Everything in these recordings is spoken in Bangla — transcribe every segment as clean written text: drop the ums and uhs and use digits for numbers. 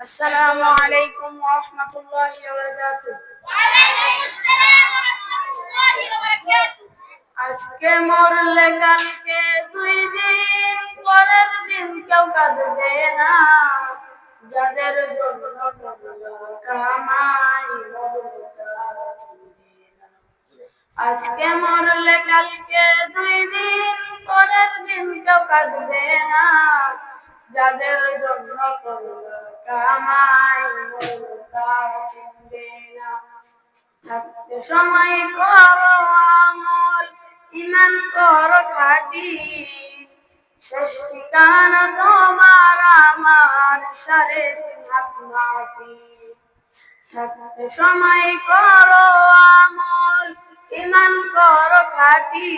আসসালামু আলাইকুম ওয়া রাহমাতুল্লাহি ওয়া বারাকাতুহু। আজকে মরলে কালকে 2 দিন, পরের দিন কেউ কাঁদবে না। যাদের জন্য করলো কামাই মরলে তারা চিনবে না। আজকে মরলে কালকে 2 দিন, পরের দিন কেউ কাঁদবে না। যাদের জন্য করলো কামাই মরলে তারা চিনবে না। থাকতে সময় করো আমল, ঈমান করো খাঁটি, শেষ ঠিকানা তোমার আমার 3.5 হাত মাটি। থাকতে সময় করো আমল, ঈমান করো খাঁটি,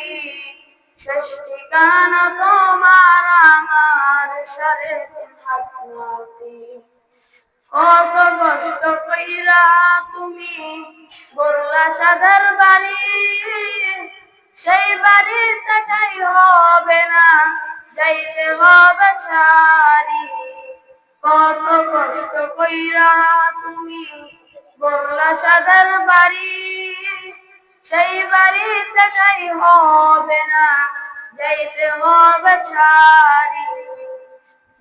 শেষ ঠিকানা তোমার আমার 3.5 হাত মাটি। কত কষ্ট কইরা তুমি গড়লা সাদার বাড়ি, সেই বাড়িতে ঠাই হবে না, যাইতে হবে ছাড়ি। কত কষ্ট কইরা তুমি গড়লা সাদার বাড়ি, সেই বাড়িতে ঠাই হবে না, যাইতে হবে ছাড়ি।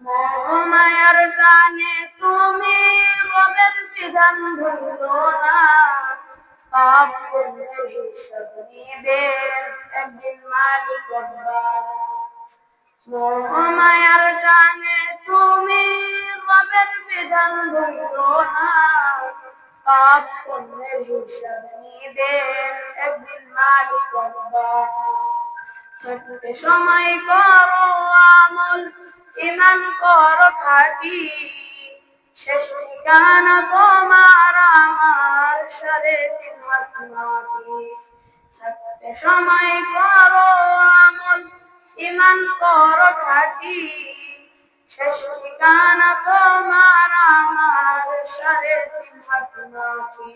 মোহমায়ার টানে তুমি রবের বিধান ভুলো না, পাপ পুণ্যের হিসাব নিবেন একদিন মালিক রব্বানা। মোহমায়ার টানে তুমি রবের বিধান ভুলো না, পাপ পুণ্যের হিসাব নিবেন একদিন মালিক রব্বানা। থাকতে সময় করো আমল, ঈমান করো খাঁটি, শেষ ঠিকানা তোমার আমার 3.5 হাত মাটি। থাকতে সময় করো আমল, ঈমান করো খাঁটি, শেষ ঠিকানা তোমার আমার 3.5 হাত মাটি।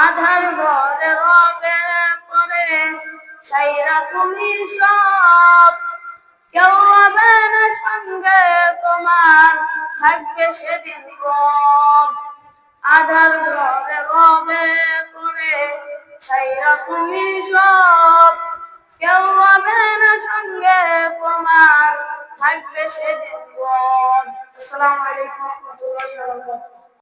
আধার ঘরে রবে পরে ছাইরা তুমি সব, কেউ হবে না সঙ্গে তোমার, থাকবে সেদিন রব। আধার ঘরে রবে পরে ছাইরা তুমি সব, কেউ হবে না সঙ্গে তোমার, থাকবে সেদিন রব। আসসালামু আলাইকুম ওয়া রাহমাতুল্লাহি ওয়া বারাকাতুহু।